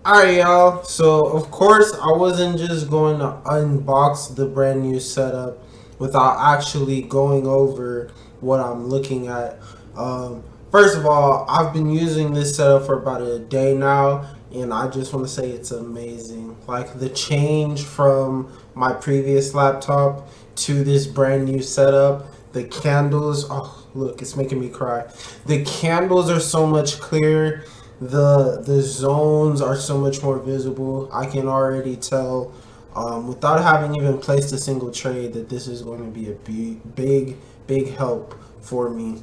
Alright, y'all. So, of course, I wasn't just going to unbox the brand new setup without actually going over what I'm looking at. First of all, I've been using this setup for about a day now, and I just want to say it's amazing. Like, the change from my previous laptop to this brand new setup, the candles, oh, look, it's making me cry. The candles are so much clearer. The zones are so much more visible. I can already tell, without having even placed a single trade, that this is going to be a big help for me.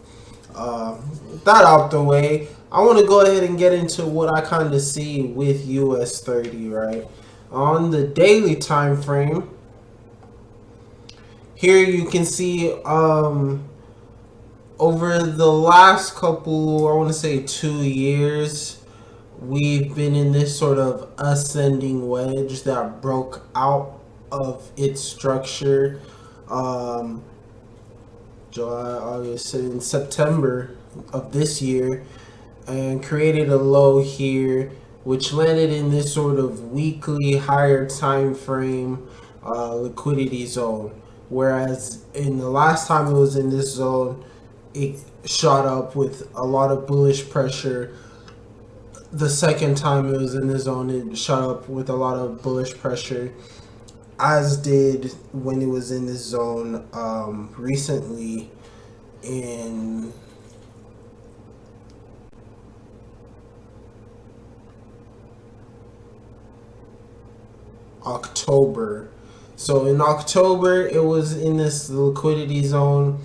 That out the way, I want to go ahead and get into what I kind of see with US 30, right? On the daily time frame, here you can see over the last couple, I want to say 2 years, we've been in this sort of ascending wedge that broke out of its structure. Um, July, August, in September of this year, and created a low here, which landed in this sort of weekly higher time frame liquidity zone. Whereas in the last time it was in this zone, it shot up with a lot of bullish pressure. The second time it was in the zone, it shot up with a lot of bullish pressure, as did when it was in this zone recently in October. So in October, it was in this liquidity zone,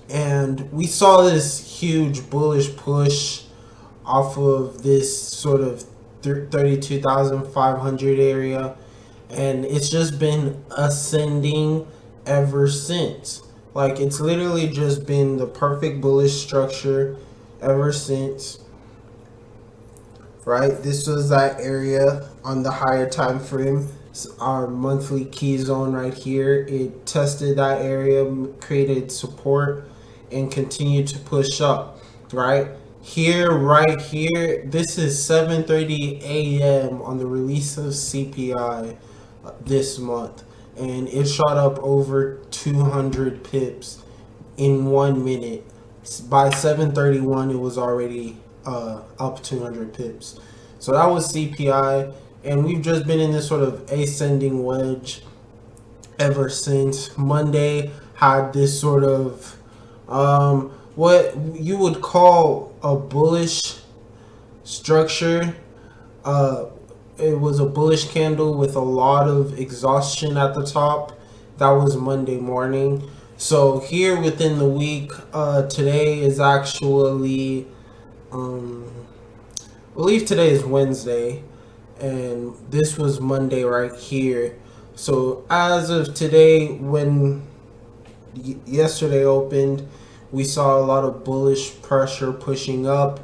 and we saw this huge bullish push off of this sort of 32,500 area, and it's just been ascending ever since. Like, it's literally just been the perfect bullish structure ever since, right? This was that area on the higher time frame. Our monthly key zone right here. It tested that area, created support, and continued to push up, right? Here, right here, this is 7:30 a.m. on the release of CPI this month, and it shot up over 200 pips in 1 minute. By 7:31, it was already up 200 pips. So that was CPI, and we've just been in this sort of ascending wedge ever since. Monday had this sort of what you would call a bullish structure. Uh, it was a bullish candle with a lot of exhaustion at the top. That was Monday morning. So here within the week, today is actually, I believe today is Wednesday, and this was Monday right here. So as of today, when yesterday opened, we saw a lot of bullish pressure pushing up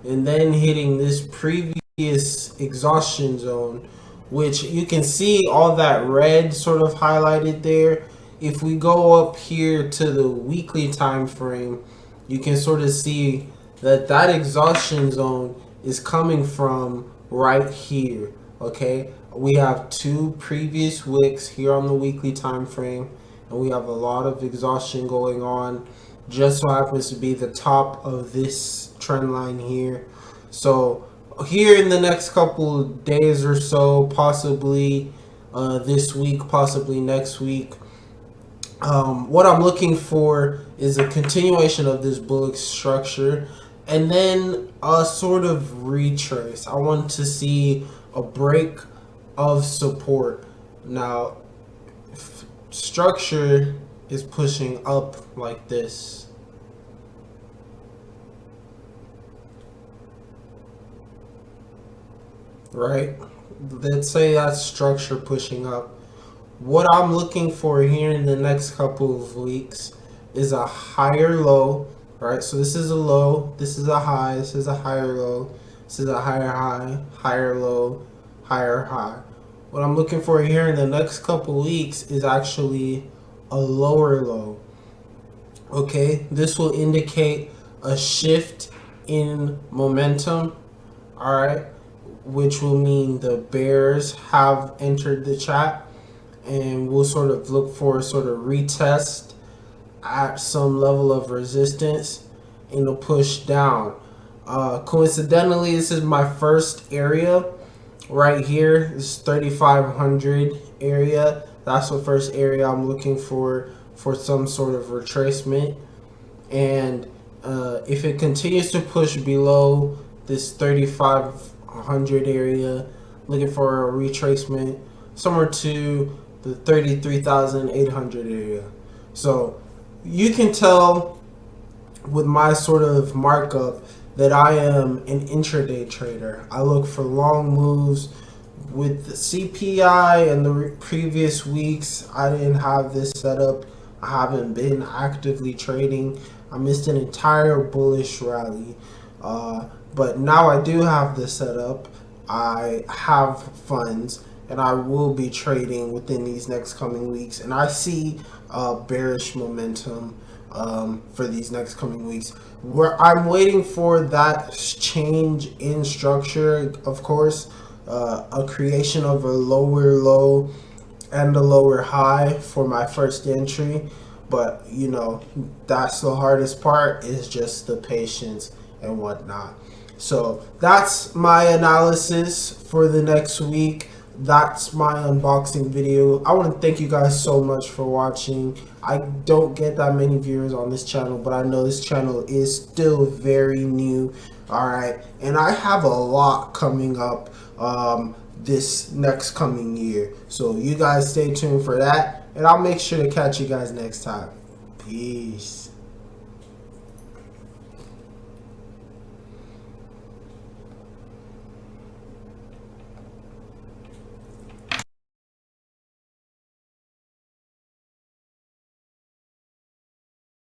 and then hitting this previous exhaustion zone, which you can see all that red sort of highlighted there. If we go up here to the weekly time frame, you can sort of see that that exhaustion zone is coming from right here. Okay, we have two previous wicks here on the weekly time frame, and we have a lot of exhaustion going on. Just so happens to be the top of this trend line here. So here in the next couple of days or so, possibly this week, possibly next week, what I'm looking for is a continuation of this bullish structure, and then a sort of retrace. I want to see a break of support. Now, structure is pushing up like this. Right? Let's say that's structure pushing up. What I'm looking for here in the next couple of weeks is a higher low, right? So this is a low, this is a high, this is a higher low, this is a higher high, higher low, higher high. What I'm looking for here in the next couple of weeks is actually a lower low. Okay, this will indicate a shift in momentum. All right, which will mean the bears have entered the chat, and we'll sort of look for a sort of retest at some level of resistance and a push down. Coincidentally, this is my first area right here. This 3,500 area. That's the first area I'm looking for some sort of retracement. And if it continues to push below this 3,500 area, looking for a retracement somewhere to the 33,800 area. So you can tell with my sort of markup that I am an intraday trader. I look for long moves. With the CPI and the previous weeks, I didn't have this setup. I haven't been actively trading. I missed an entire bullish rally. But now I do have this setup. I have funds, and I will be trading within these next coming weeks. And I see bearish momentum for these next coming weeks. Where I'm waiting for that change in structure, of course, a creation of a lower low and a lower high for my first entry. But you know, that's the hardest part, is just the patience and whatnot. So that's my analysis for the next week. That's my unboxing video. I want to thank you guys so much for watching. I don't get that many viewers on this channel, but I know this channel is still very new. Alright, and I have a lot coming up this next coming year. So you guys stay tuned for that, and I'll make sure to catch you guys next time. Peace.